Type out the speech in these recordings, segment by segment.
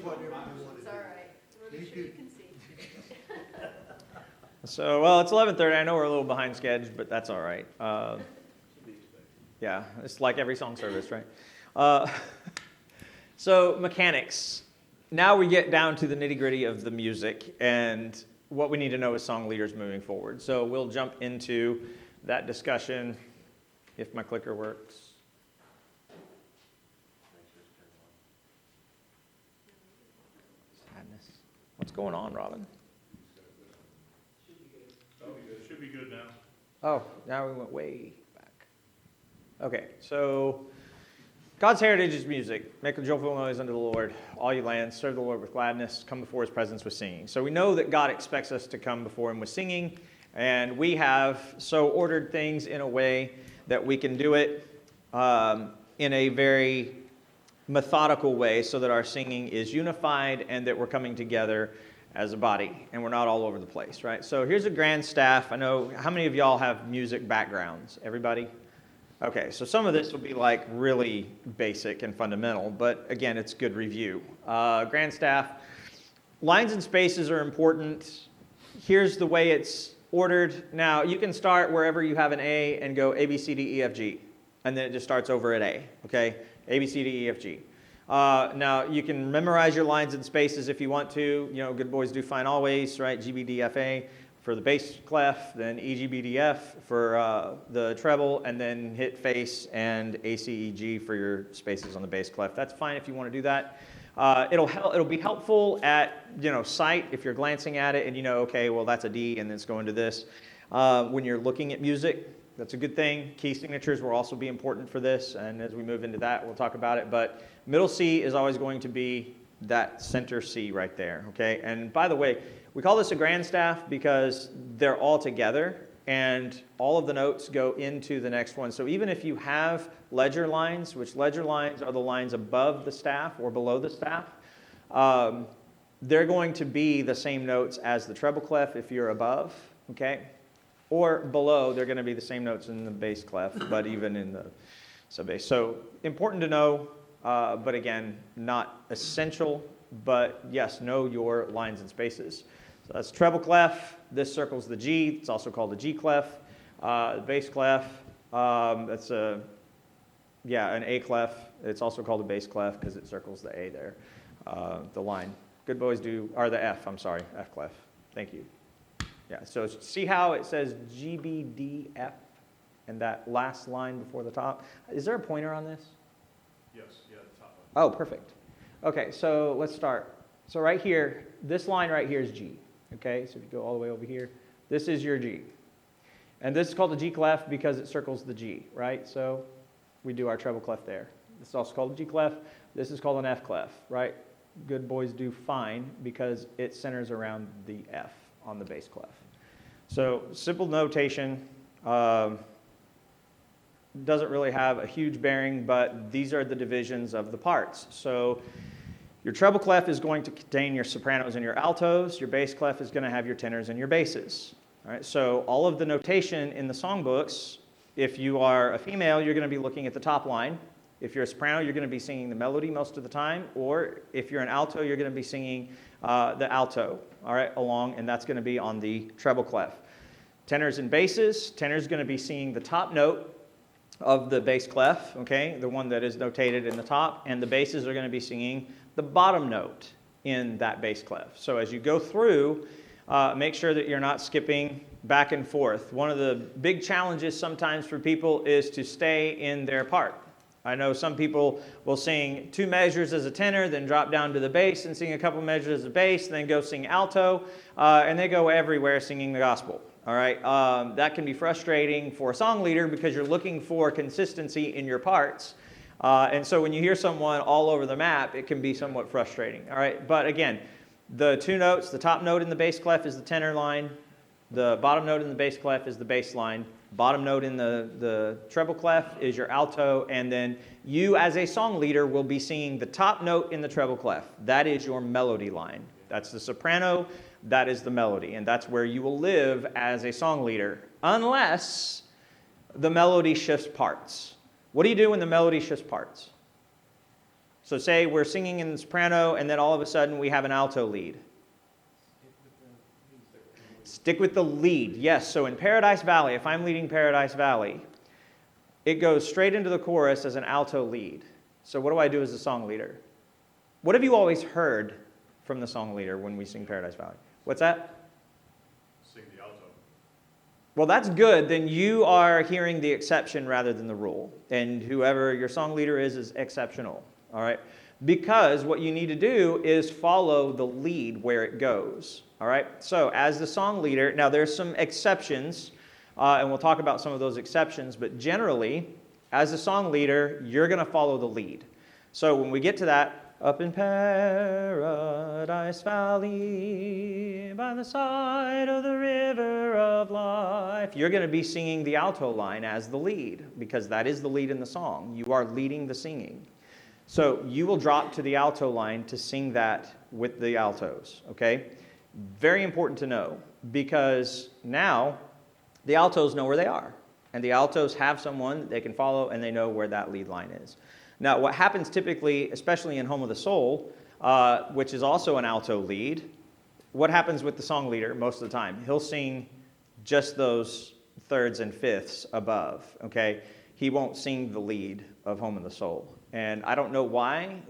whatever you want to It's do. all right. We're sure you can see. So, well, it's 11:30. I know we're a little behind schedule, but that's all right. Yeah, it's like every song service, right? So, mechanics. Now we get down to the nitty-gritty of the music and what we need to know as song leaders moving forward. So we'll jump into that discussion if my clicker works. Sadness. What's going on, Robin? Oh, it should be good now. Oh, now we went way back. Okay, so God's heritage is music. Make a joyful noise unto the Lord, all you lands. Serve the Lord with gladness. Come before his presence with singing. So we know that God expects us to come before him with singing, and we have so ordered things in a way that we can do it in a very methodical way so that our singing is unified and that we're coming together as a body and we're not all over the place, right? So here's a grand staff. I know, how many of y'all have music backgrounds? Everybody? Okay, so some of this will be like really basic and fundamental, but again, it's good review. Grand staff, lines and spaces are important. Here's the way it's ordered. Now, you can start wherever you have an A and go A, B, C, D, E, F, G, and then it just starts over at A, okay? A, B, C, D, E, F, G. Now, you can memorize your lines and spaces if you want to. You know, good boys do fine always, right? G, B, D, F, A for the bass clef, then E, G, B, D, F for the treble, and then hit face and A, C, E, G for your spaces on the bass clef. That's fine if you want to do that. It'll be helpful at, sight if you're glancing at it and you know, okay, well, that's a D and it's going to this. When you're looking at music, that's a good thing. Key signatures will also be important for this, and as we move into that, we'll talk about it. But middle C is always going to be that center C right there, okay? And by the way, we call this a grand staff because they're all together, and all of the notes go into the next one. So even if you have ledger lines, which ledger lines are the lines above the staff or below the staff, they're going to be the same notes as the treble clef if you're above, okay? Or below, they're going to be the same notes in the bass clef, but even in the sub-bass. So important to know, but again, not essential, but yes, know your lines and spaces. So that's treble clef. This circles the G. It's also called the G clef. The bass clef, that's an A clef. It's also called a bass clef because it circles the A there, the line. Good boys do, or the F, I'm sorry, F clef. Thank you. Yeah, so see how it says G, B, D, F, and that last line before the top? Is there a pointer on this? Yes, yeah, the top one. Oh, perfect. Okay, so let's start. So right here, this line right here is G. Okay, so if you go all the way over here, this is your G. And this is called the G clef because it circles the G, right? So we do our treble clef there. This is also called the G clef. This is called an F clef, right? Good boys do fine because it centers around the F on the bass clef. So simple notation, doesn't really have a huge bearing, but these are the divisions of the parts. So your treble clef is going to contain your sopranos and your altos. Your bass clef is going to have your tenors and your basses. All right, so all of the notation in the songbooks, if you are a female, you're going to be looking at the top line. If you're a soprano, you're going to be singing the melody most of the time. Or if you're an alto, you're going to be singing the alto, all right, along, and that's going to be on the treble clef. Tenors and basses, tenor's going to be singing the top note of the bass clef, okay, the one that is notated in the top, and the basses are going to be singing the bottom note in that bass clef. So as you go through, make sure that you're not skipping back and forth. One of the big challenges sometimes for people is to stay in their part. I know some people will sing 2 measures as a tenor, then drop down to the bass and sing a couple measures as a bass, then go sing alto, and they go everywhere singing the gospel. All right, that can be frustrating for a song leader because you're looking for consistency in your parts. And so when you hear someone all over the map, it can be somewhat frustrating. All right, but again, the 2 notes, the top note in the bass clef is the tenor line, the bottom note in the bass clef is the bass line, bottom note in the treble clef is your alto, and then you as a song leader will be singing the top note in the treble clef. That is your melody line. That's the soprano, that is the melody, and that's where you will live as a song leader, unless the melody shifts parts. What do you do when the melody shifts parts? So say we're singing in the soprano, and then all of a sudden we have an alto lead. Stick with the lead. Yes, so in Paradise Valley, if I'm leading Paradise Valley, it goes straight into the chorus as an alto lead. So what do I do as the song leader? What have you always heard from the song leader when we sing Paradise Valley? What's that? Sing the alto. Well, that's good. Then you are hearing the exception rather than the rule. And whoever your song leader is exceptional. All right? Because what you need to do is follow the lead where it goes. All right? So as the song leader, now there's some exceptions, and we'll talk about some of those exceptions, but generally, as the song leader, you're going to follow the lead. So when we get to that, up in Paradise Valley, by the side of the river of life, you're going to be singing the alto line as the lead, because that is the lead in the song. You are leading the singing. So you will drop to the alto line to sing that with the altos, okay? Very important to know, because now the altos know where they are, and the altos have someone they can follow, and they know where that lead line is. Now, what happens typically, especially in Home of the Soul, which is also an alto lead, what happens with the song leader most of the time? He'll sing just those thirds and fifths above, okay? He won't sing the lead of Home of the Soul. And I don't know why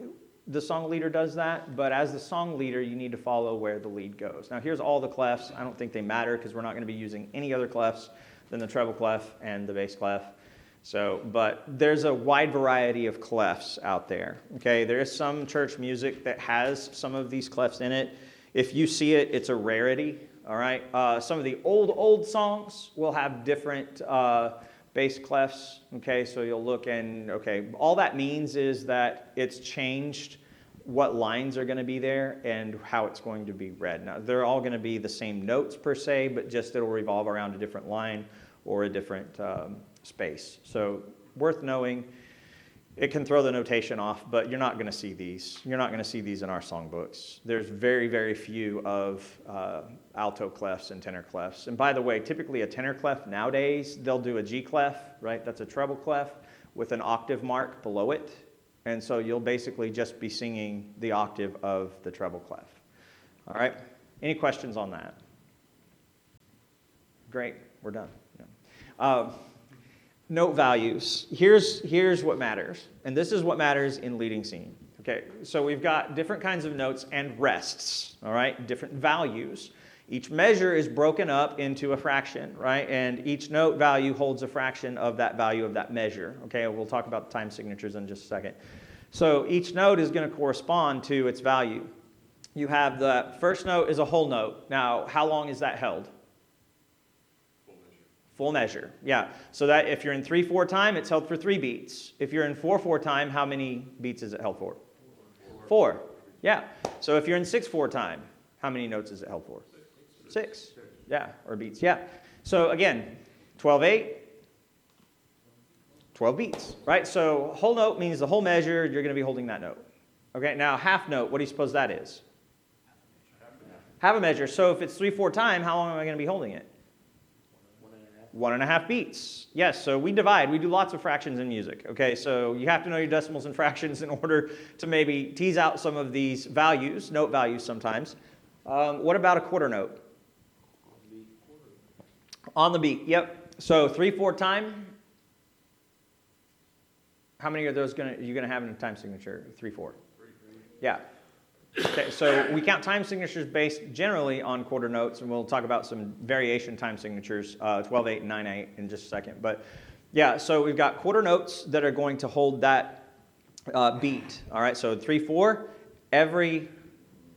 the song leader does that, but as the song leader, you need to follow where the lead goes. Now, here's all the clefs. I don't think they matter because we're not going to be using any other clefs than the treble clef and the bass clef. So, but there's a wide variety of clefs out there. Okay, there is some church music that has some of these clefs in it. If you see it, it's a rarity. All right, some of the old songs will have different bass clefs. Okay, so you'll look and all that means is that it's changed what lines are going to be there and how it's going to be read. Now, they're all going to be the same notes per se, but just it'll revolve around a different line or a different space. So worth knowing. It can throw the notation off, but you're not going to see these. You're not going to see these in our songbooks. There's very, very few of alto clefs and tenor clefs. And by the way, typically a tenor clef nowadays, they'll do a G clef, right? That's a treble clef with an octave mark below it. And so you'll basically just be singing the octave of the treble clef. All right? Any questions on that? Great. We're done. Yeah. Note values. Here's what matters. And this is what matters in leading singing. Okay, so we've got different kinds of notes and rests, all right? Different values. Each measure is broken up into a fraction, right? And each note value holds a fraction of that value of that measure. Okay, we'll talk about the time signatures in just a second. So each note is going to correspond to its value. You have the first note is a whole note. Now, how long is that held? Full measure, yeah. So that if you're in 3/4 time, it's held for 3 beats. If you're in 4/4 time, how many beats is it held for? 4. Yeah. So if you're in 6/4 time, how many notes is it held for? 6. Yeah, or beats. Yeah. So again, 12/8, 12 beats, right? So whole note means the whole measure. You're going to be holding that note. Okay. Now half note. What do you suppose that is? Half a measure. So if it's 3/4 time, how long am I going to be holding it? 1.5 beats. Yes, so we divide. We do lots of fractions in music. Okay, so you have to know your decimals and fractions in order to maybe tease out some of these values, note values sometimes. What about a quarter note? On the beat, yep. So 3/4 time. How many of those are you going to have in a time signature? 3/4. Yeah. Okay, so we count time signatures based generally on quarter notes, and we'll talk about some variation time signatures, 12/8 and 9/8 in just a second. But yeah, so we've got quarter notes that are going to hold that beat. All right, so 3/4, every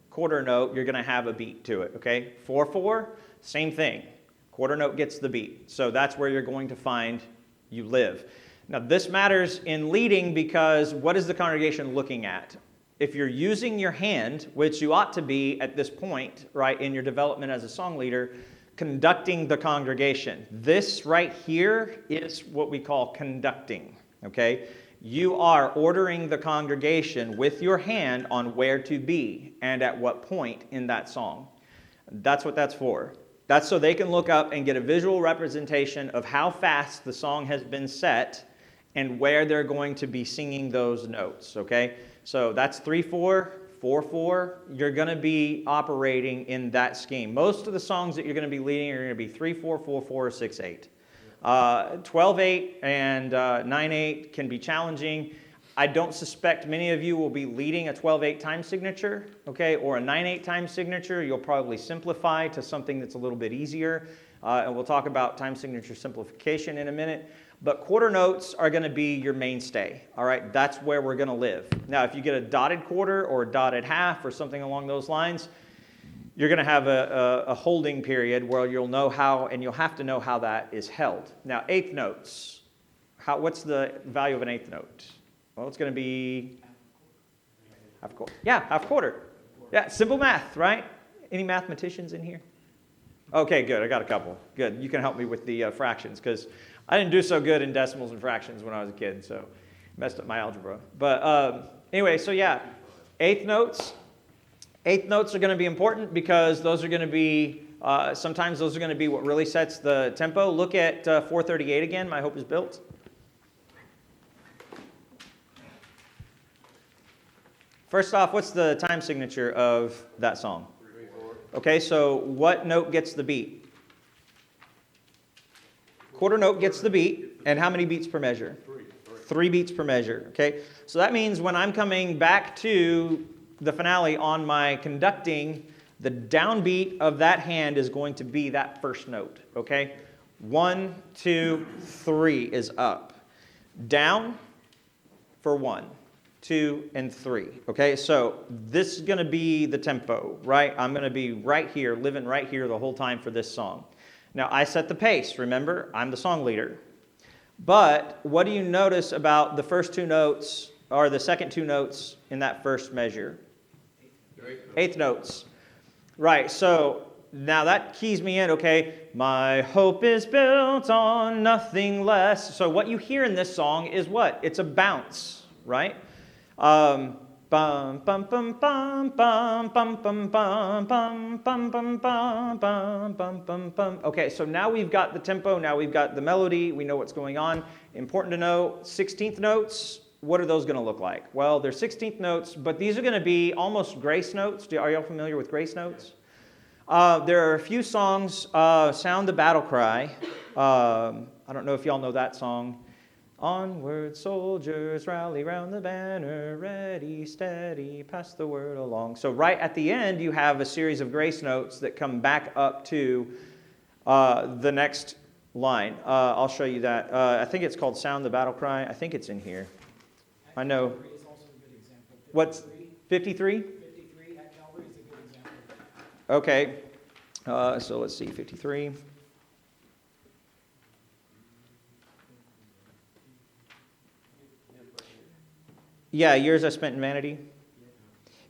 quarter note, you're going to have a beat to it, okay? 4/4, same thing. Quarter note gets the beat. So that's where you're going to find you live. Now, this matters in leading because what is the congregation looking at? If you're using your hand, which you ought to be at this point, right, in your development as a song leader, conducting the congregation. This right here is what we call conducting, okay? You are ordering the congregation with your hand on where to be and at what point in that song. That's what that's for. That's so they can look up and get a visual representation of how fast the song has been set and where they're going to be singing those notes, okay? So that's 3/4, 4/4. You're going to be operating in that scheme. Most of the songs that you're going to be leading are going to be 3/4, 4/4, or 6/8. 12/8 and 9/8 can be challenging. I don't suspect many of you will be leading a 12/8 time signature, okay, or a 9/8 time signature. You'll probably simplify to something that's a little bit easier, and we'll talk about time signature simplification in a minute. But quarter notes are going to be your mainstay, all right? That's where we're going to live. Now, if you get a dotted quarter or a dotted half or something along those lines, you're going to have a holding period where you'll know how, and you'll have to know how that is held. Now, eighth notes. What's the value of an eighth note? Well, it's going to be half quarter. Yeah, half quarter. Yeah, simple math, right? Any mathematicians in here? Okay, good. I got a couple. Good. You can help me with the fractions because I didn't do so good in decimals and fractions when I was a kid, so messed up my algebra. But anyway, so yeah, eighth notes. Eighth notes are going to be important because those are going to be, sometimes those are going to be what really sets the tempo. Look at 438 again, My Hope is Built. First off, what's the time signature of that song? 3/4. Okay, so what note gets the beat? Quarter note gets the beat, and how many beats per measure? 3 beats per measure, okay? So that means when I'm coming back to the finale on my conducting, the downbeat of that hand is going to be that first note, okay? 1, 2, 3 is up. Down for 1, 2, and 3, okay? So this is going to be the tempo, right? I'm going to be right here, living right here the whole time for this song. Now, I set the pace, remember? I'm the song leader. But what do you notice about the first 2 notes, or the second 2 notes in that first measure? Eighth notes. Right, so now that keys me in, okay? My hope is built on nothing less. So what you hear in this song is what? It's a bounce, right? Bum bum bum bum bum bum bum bum bum bum bum bum bum bum bum bum. Okay, so now we've got the tempo, now we've got the melody, we know what's going on. Important to know, 16th notes, what are those going to look like? Well, they're 16th notes, but these are going to be almost grace notes. Are y'all familiar with grace notes? There are a few songs, Sound the Battle Cry. I don't know if y'all know that song. Onward, soldiers, rally round the banner, ready, steady, pass the word along. So right at the end, you have a series of grace notes that come back up to the next line. I'll show you that. I think it's called Sound the Battle Cry. I think it's in here. I know. Is also a good example. What's 53? 53 at Calvary is a good example. Okay. So let's see, 53. Yeah, years I spent in vanity.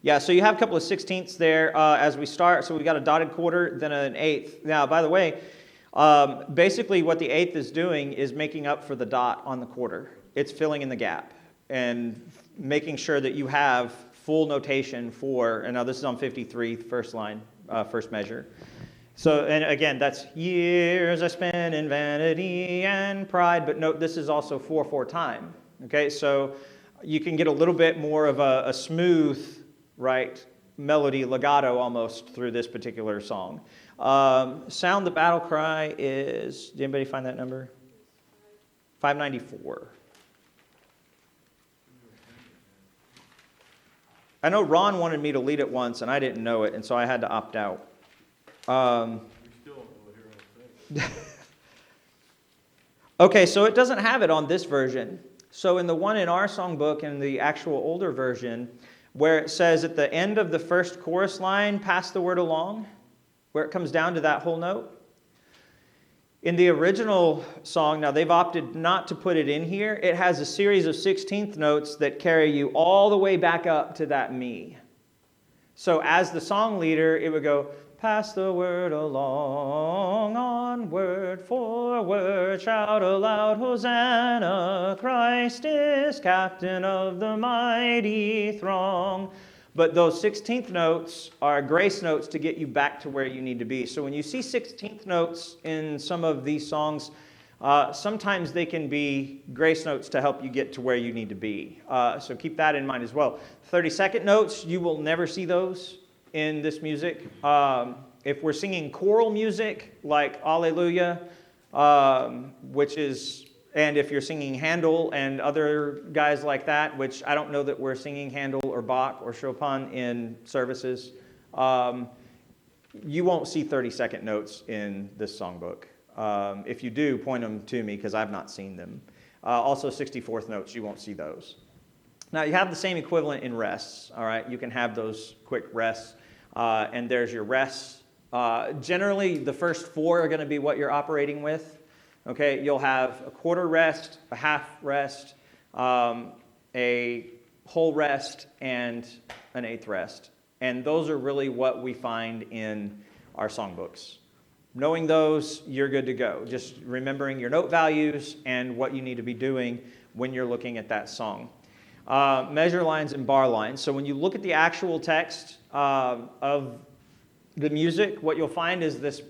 Yeah, so you have a couple of 16ths there as we start. So we got a dotted quarter, then an eighth. Now, by the way, basically what the eighth is doing is making up for the dot on the quarter. It's filling in the gap and making sure that you have full notation for, and now this is on 53, first line, first measure. So, and again, that's years I spent in vanity and pride, but note this is also 4/4 time. Okay, so you can get a little bit more of a smooth, right, melody, legato almost through this particular song. Sound the Battle Cry is, did anybody find that number? 594. I know Ron wanted me to lead it once, and I didn't know it, and so I had to opt out. Okay, so it doesn't have it on this version. So in the one in our songbook, in the actual older version, where it says at the end of the first chorus line, pass the word along, where it comes down to that whole note. In the original song, now they've opted not to put it in here. It has a series of 16th notes that carry you all the way back up to that me. So as the song leader, it would go, pass the word along, onward, forward, shout aloud, Hosanna, Christ is captain of the mighty throng. But those 16th notes are grace notes to get you back to where you need to be. So when you see 16th notes in some of these songs, sometimes they can be grace notes to help you get to where you need to be. So keep that in mind as well. 30-second notes, you will never see those in this music. If we're singing choral music like Alleluia, which is, and if you're singing Handel and other guys like that, which I don't know that we're singing Handel or Bach or Chopin in services, you won't see 30-second notes in this songbook. If you do, point them to me because I've not seen them. Also 64th notes, you won't see those. Now you have the same equivalent in rests, all right? You can have those quick rests, and there's your rests. Generally, the first 4 are going to be what you're operating with. Okay, you'll have a quarter rest, a half rest, a whole rest, and an 8th rest. And those are really what we find in our songbooks. Knowing those, you're good to go. Just remembering your note values and what you need to be doing when you're looking at that song. Measure lines and bar lines. So when you look at the actual text of the music, what you'll find is this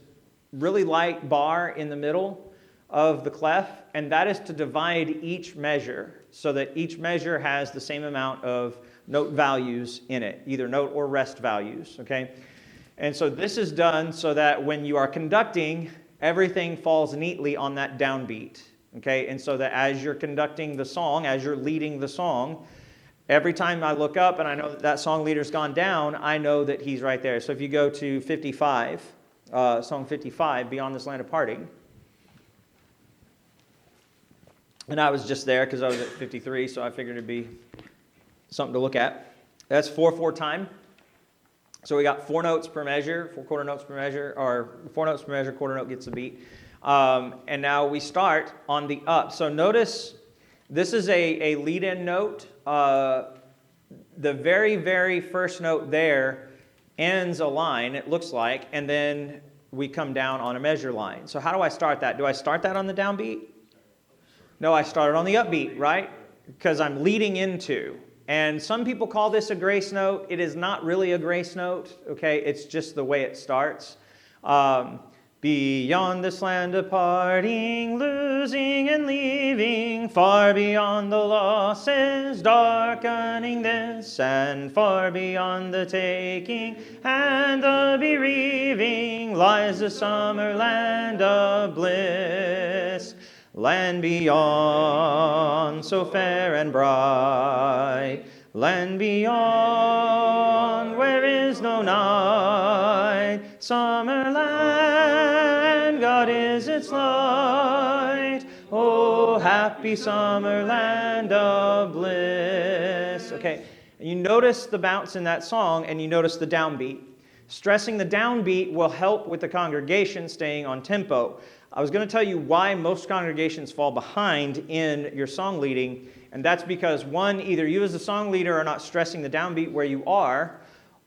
really light bar in the middle of the clef, and that is to divide each measure so that each measure has the same amount of note values in it, either note or rest values, okay? And so this is done so that when you are conducting, everything falls neatly on that downbeat, okay? And so that as you're conducting the song, as you're leading the song, every time I look up and I know that that song leader's gone down, I know that he's right there. So if you go to 55, song 55, Beyond This Land of Parting, and I was just there because I was at 53, so I figured it'd be something to look at. That's 4/4 time. So we got 4 notes per measure, 4 quarter notes per measure, or 4 notes per measure, quarter note gets the beat. And now we start on the up. So notice this is a lead-in note. The very, very first note there ends a line, it looks like, and then we come down on a measure line. So how do I start that? Do I start that on the downbeat? No, I started on the upbeat, right? Because I'm leading into. And some people call this a grace note. It is not really a grace note, okay? It's just the way it starts. Beyond this land of parting, losing and leaving, far beyond the losses darkening this, and far beyond the taking and the bereaving, lies the summer land of bliss. Land beyond, so fair and bright, land beyond, where is no night, summer land, God is its light, oh, happy summer land of bliss. Okay, and you notice the bounce in that song, and you notice the downbeat. Stressing the downbeat will help with the congregation staying on tempo. I was going to tell you why most congregations fall behind in your song leading, and that's because, one, either you as the song leader are not stressing the downbeat where you are,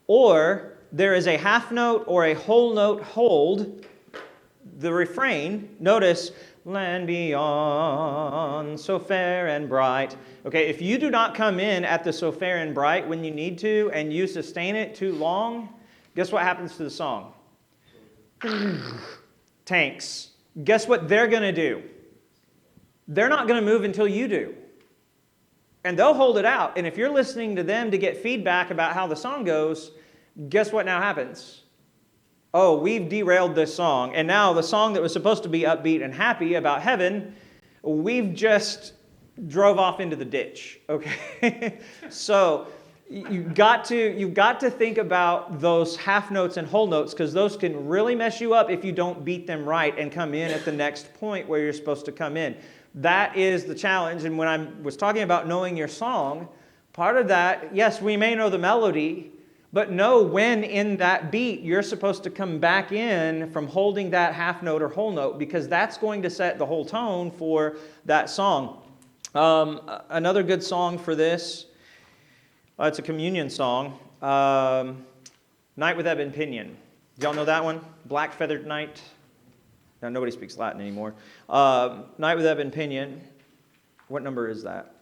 or there is a half note or a whole note hold. The refrain, notice, land beyond, so fair and bright. Okay, if you do not come in at the so fair and bright when you need to, and you sustain it too long, guess what happens to the song? Tanks. Guess what they're going to do? They're not going to move until you do. And they'll hold it out. And if you're listening to them to get feedback about how the song goes, guess what now happens? Oh, we've derailed this song. And now the song that was supposed to be upbeat and happy about heaven, we've just drove off into the ditch. Okay? So you've got to think about those half notes and whole notes, because those can really mess you up if you don't beat them right and come in at the next point where you're supposed to come in. That is the challenge. And when I was talking about knowing your song, part of that, yes, we may know the melody, but know when in that beat you're supposed to come back in from holding that half note or whole note, because that's going to set the whole tone for that song. Another good song for this, it's a communion song, Night with Ebon Pinion. Y'all know that one? Black Feathered Night. Now, nobody speaks Latin anymore. Night with Ebon Pinion. What number is that?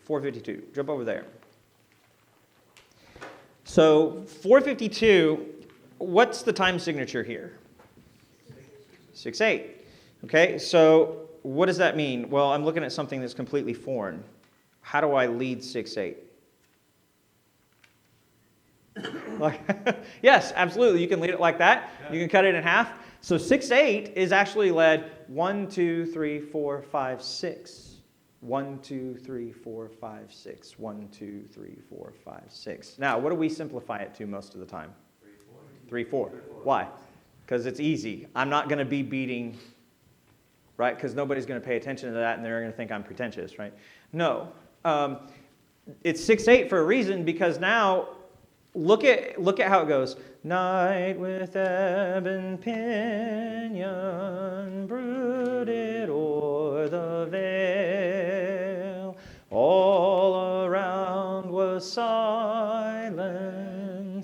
452. Jump over there. So 4:52, what's the time signature here? 6:08. Okay, so what does that mean? Well, I'm looking at something that's completely foreign. How do I lead 6:08? Yes, absolutely. You can lead it like that. You can cut it in half. So 6:08 is actually led 1, 2, 3, 4, 5, 6. 1, 2, 3, 4, 5, 6. 1, 2, 3, 4, 5, 6. Now, what do we simplify it to most of the time? 3, 4. Why? Because it's easy. I'm not going to be beating, right? Because nobody's going to pay attention to that and they're going to think I'm pretentious, right? No. It's 6/8 for a reason, because now look at how it goes. Night with ebon pinion brooded o'er the vale. All around was silent,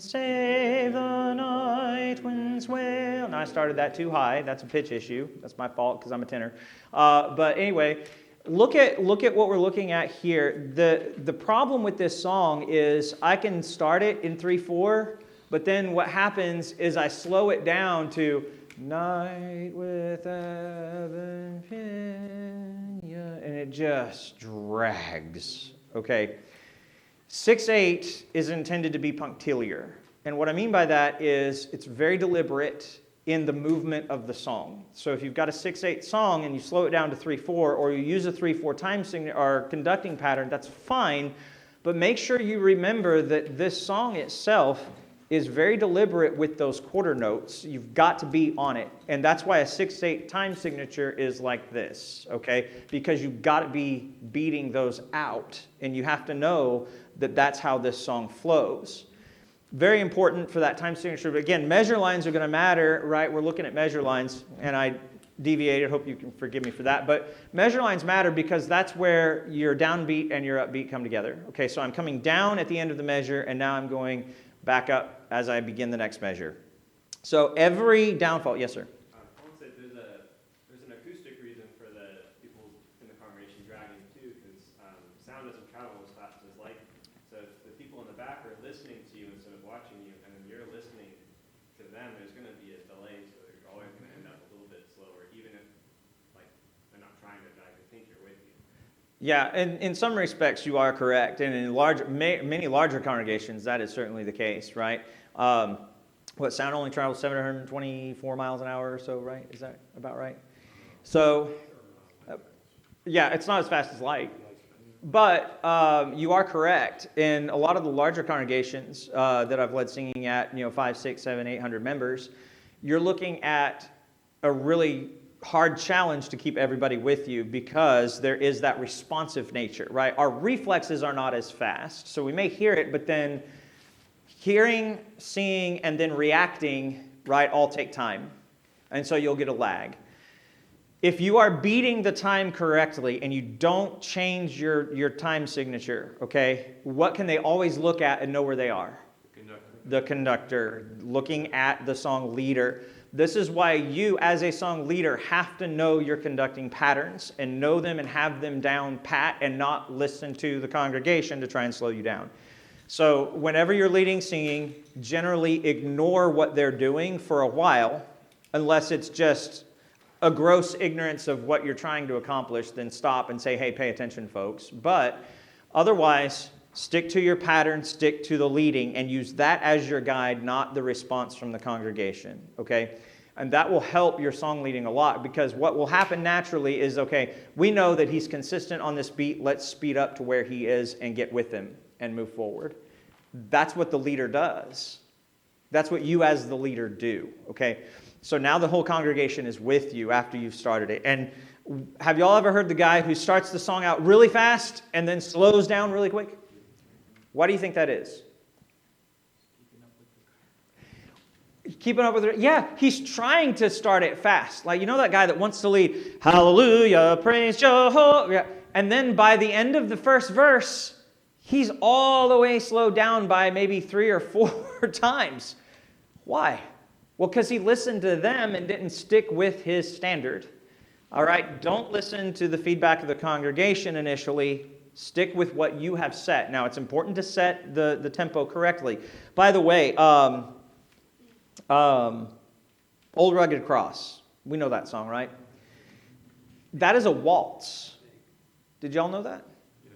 save the night wind's wail. Now I started that too high. That's a pitch issue. That's my fault because I'm a tenor. But anyway, look at what we're looking at here. The problem with this song is I can start it in 3/4, but then what happens is I slow it down to night with ebon pinion, and it just drags. Okay. 6/8 is intended to be punctiliar. And what I mean by that is it's very deliberate in the movement of the song. So if you've got a 6/8 song and you slow it down to 3/4, or you use a 3/4 time signature or conducting pattern, that's fine. But make sure you remember that this song itself is very deliberate with those quarter notes. You've got to be on it. And that's why a 6/8 time signature is like this, okay? Because you've got to be beating those out. And you have to know that that's how this song flows. Very important for that time signature. But again, measure lines are going to matter, right? We're looking at measure lines, and I deviated. Hope you can forgive me for that. But measure lines matter because that's where your downbeat and your upbeat come together. Okay, so I'm coming down at the end of the measure, and now I'm going back up as I begin the next measure. So every downfall, yes, sir? I want to say there's an acoustic reason for the people in the congregation dragging too, because sound doesn't travel as fast as light. So if the people in the back are listening to you instead of watching you, and then you're listening to them, there's going to be a delay, so they're always going to end up a little bit slower, even if like they're not trying to drag. They think you're with you. Yeah, and in some respects you are correct, and in many larger congregations that is certainly the case, right? Sound only travels 724 miles an hour or so, right? Is that about right? So, yeah, it's not as fast as light. But you are correct. In a lot of the larger congregations that I've led singing at, 5, 6, 7, 800 members, you're looking at a really hard challenge to keep everybody with you because there is that responsive nature, right? Our reflexes are not as fast. So we may hear it, but then hearing, seeing, and then reacting, right, all take time. And so you'll get a lag. If you are beating the time correctly and you don't change your time signature, okay, what can they always look at and know where they are? The conductor, looking at the song leader. This is why you, as a song leader, have to know your conducting patterns and know them and have them down pat and not listen to the congregation to try and slow you down. So whenever you're leading singing, generally ignore what they're doing for a while, unless it's just a gross ignorance of what you're trying to accomplish, then stop and say, hey, pay attention, folks. But otherwise, stick to your pattern, stick to the leading, and use that as your guide, not the response from the congregation, okay? And that will help your song leading a lot, because what will happen naturally is, okay, we know that he's consistent on this beat, let's speed up to where he is and get with him and move forward. That's what the leader does. That's what you as the leader do, okay? So now the whole congregation is with you after you've started it. And have y'all ever heard the guy who starts the song out really fast and then slows down really quick? Why do you think that is? Keeping up with it. Yeah, he's trying to start it fast. Like, that guy that wants to lead, hallelujah, praise Jehovah. Yeah. And then by the end of the first verse, he's all the way slowed down by maybe 3 or 4 times. Why? Well, because he listened to them and didn't stick with his standard. All right, don't listen to the feedback of the congregation initially. Stick with what you have set. Now, it's important to set the tempo correctly. By the way, Old Rugged Cross. We know that song, right? That is a waltz. Did y'all know that? Yeah.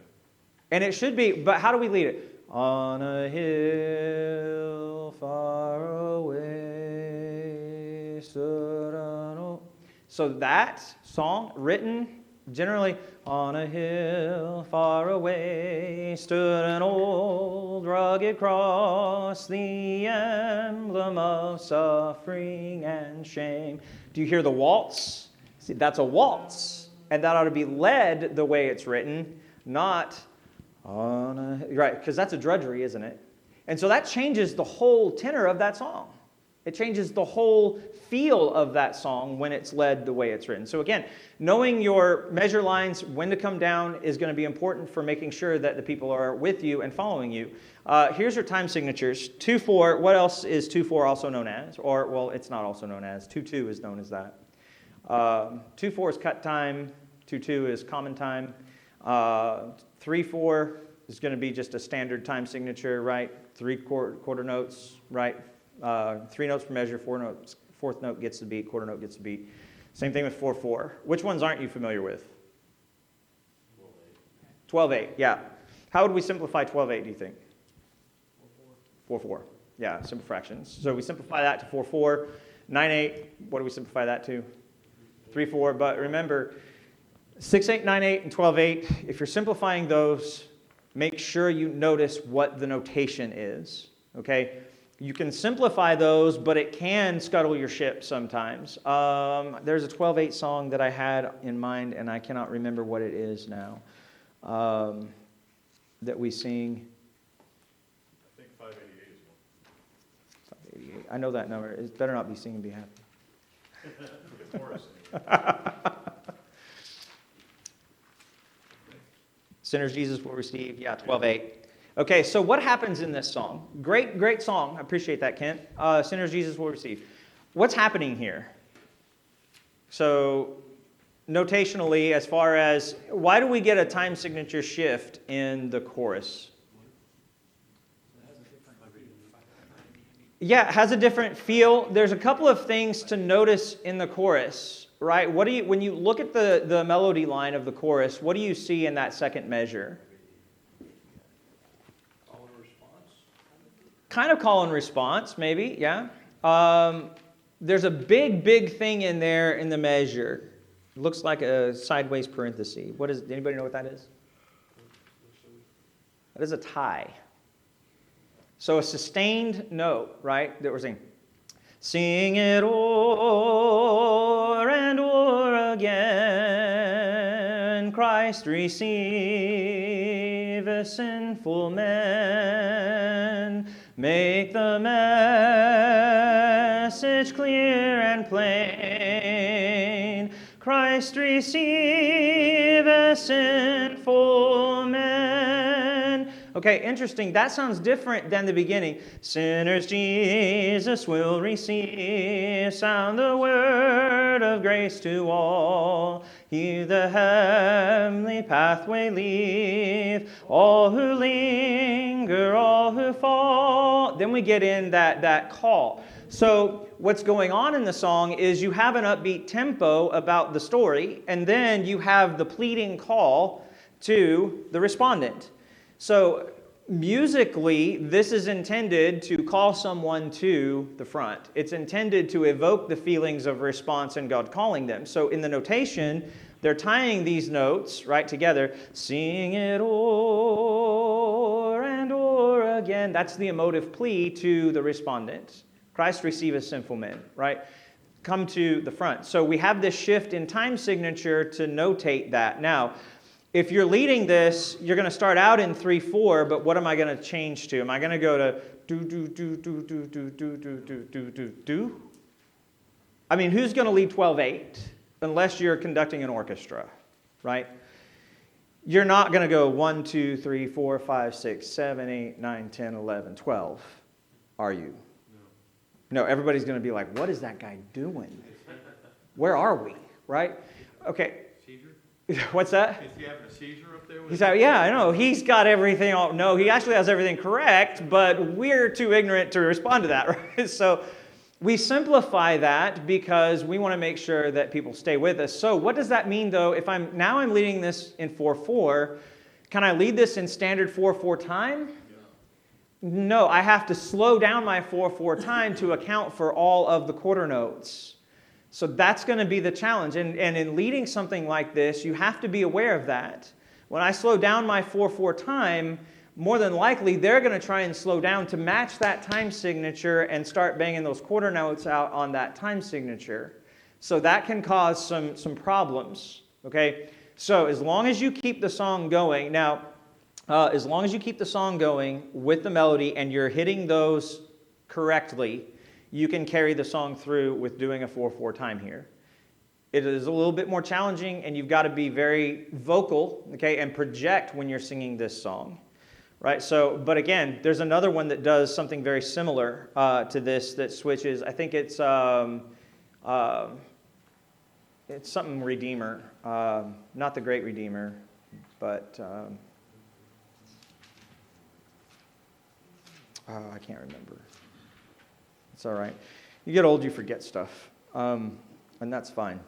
And it should be, but how do we lead it? On a hill far away stood an old... So that song, written generally, on a hill far away stood an old rugged cross, the emblem of suffering and shame. Do you hear the waltz? See, that's a waltz. And that ought to be led the way it's written, not on a... Right, because that's a drudgery, isn't it? And so that changes the whole tenor of that song. It changes the whole feel of that song when it's led the way it's written. So again, knowing your measure lines, when to come down, is going to be important for making sure that the people are with you and following you. Here's your time signatures. 2-4, what else is 2-4 also known as? Or, well, it's not also known as. 2-2 is known as that. 2-4 is cut time. 2-2 is common time. 3-4 is going to be just a standard time signature, right? 3 quarter notes, right? 3 notes per measure, 4 notes. Fourth note gets the beat, quarter note gets the beat. Same thing with 4-4. Which ones aren't you familiar with? 12-8, yeah. How would we simplify 12-8, do you think? 4-4. Yeah, simple fractions. So we simplify that to 4-4. 9-8, what do we simplify that to? 3-4. But remember, 6-8, 9-8, and 12-8, if you're simplifying those, make sure you notice what the notation is, okay? You can simplify those, but it can scuttle your ship sometimes. There's a 12-8 song that I had in mind, and I cannot remember what it is now, that we sing. I think 588 is one. 588. I know that number. It better not be Sing and Be Happy. The chorus, anyway. Sinners Jesus will receive, yeah, 12-8. Okay, so what happens in this song? Great song. I appreciate that, Kent. Sinners Jesus will receive. What's happening here? So, notationally, as far as, why do we get a time signature shift in the chorus? Yeah, it has a different feel. There's a couple of things to notice in the chorus, right? When you look at the melody line of the chorus, what do you see in that second measure? Kind of call and response, maybe, yeah. There's a big thing in there in the measure. It looks like a sideways parenthesis. Anybody know what that is? That is a tie. So a sustained note, right, that we're saying. Sing it o'er and o'er again, Christ receive a sinful man. Make the message clear and plain. Christ receive a sinful man. Okay, interesting. That sounds different than the beginning. Sinners Jesus will receive. Sound the word of grace to all. He the heavenly pathway leave. All who linger, all who fall. Then we get in that call. So what's going on in the song is you have an upbeat tempo about the story, and then you have the pleading call to the respondent. So musically, this is intended to call someone to the front. It's intended to evoke the feelings of response and God calling them. So in the notation, they're tying these notes right together. Sing it o'er and o'er again. That's the emotive plea to the respondent. Christ receive a sinful man, right? Come to the front. So we have this shift in time signature to notate that. Now, if you're leading this, you're going to start out in 3-4, but what am I going to change to? Am I going to go to do, do, do, do, do, do, do, do, do, do, do, do? I mean, who's going to lead 12-8? Unless you're conducting an orchestra, right? You're not going to go 1, 2, 3, 4, 5, 6, 7, 8, 9, 10, 11, 12, are you? No, everybody's going to be like, what is that guy doing? Where are we, right? Okay. What's that? Is he having a seizure up there? He's like, yeah, I know. He's got everything all. No, he actually has everything correct, but we're too ignorant to respond to that, right? So we simplify that because we want to make sure that people stay with us. So what does that mean, though? If I'm leading this in 4/4, can I lead this in standard 4/4 time? No, I have to slow down my 4/4 time to account for all of the quarter notes. So that's going to be the challenge. And in leading something like this, you have to be aware of that. When I slow down my 4/4 time, more than likely they're going to try and slow down to match that time signature and start banging those quarter notes out on that time signature. So that can cause some problems. Okay? So as long as you keep the song going, now, as long as you keep the song going with the melody and you're hitting those correctly, you can carry the song through with doing a 4/4 time here. It is a little bit more challenging, and you've got to be very vocal, okay, and project when you're singing this song, right? So, but again, there's another one that does something very similar to this that switches. I think it's something Redeemer, not the Great Redeemer, but I can't remember. It's all right. You get old, you forget stuff, and that's fine.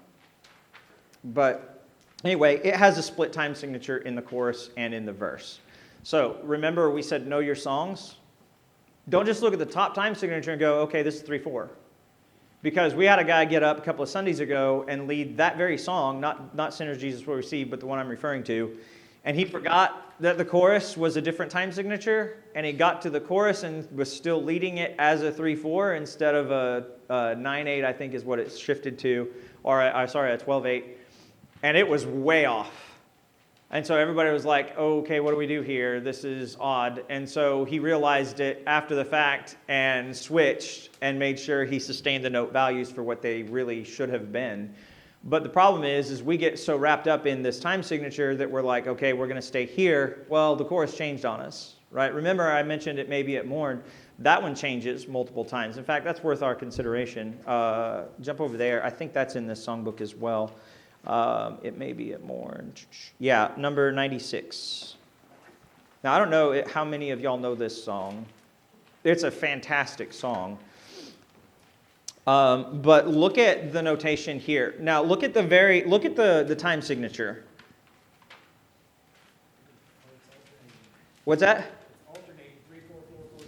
But anyway, it has a split time signature in the chorus and in the verse. So remember we said know your songs? Don't just look at the top time signature and go, okay, this is 3/4. Because we had a guy get up a couple of Sundays ago and lead that very song, not Sinners Jesus Will Receive, but the one I'm referring to, and he forgot that the chorus was a different time signature, and he got to the chorus and was still leading it as a 3/4 instead of a 9/8, I think is what it's shifted to, or a 12/8, and it was way off. And so everybody was like, oh, okay, what do we do here? This is odd. And so he realized it after the fact and switched and made sure he sustained the note values for what they really should have been. But the problem is we get so wrapped up in this time signature that we're like, okay, we're going to stay here. Well, the chorus changed on us, right? Remember I mentioned it may be at Morn. That one changes multiple times. In fact, that's worth our consideration. Jump over there. I think that's in this songbook as well. It may be at Morn. Yeah, number 96. Now, I don't know how many of y'all know this song. It's a fantastic song. But look at the notation here. Now look at the time signature. What's that? Alternate 3/4 4/4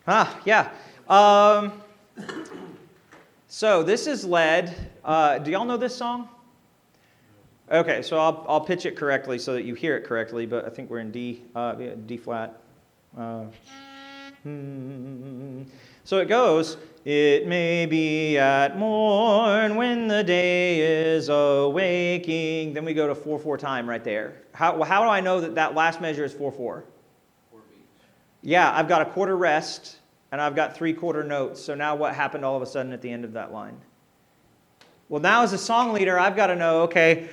3/4 4/4. Yeah. So this is led. Do y'all know this song? Okay, so I'll pitch it correctly so that you hear it correctly. But I think we're in D flat. So it goes. It may be at morn when the day is awaking. Then we go to 4/4 time right there. How do I know that last measure is 4/4? Yeah, I've got a quarter rest and I've got 3/4 notes. So now what happened all of a sudden at the end of that line? Well, now as a song leader, I've got to know, okay,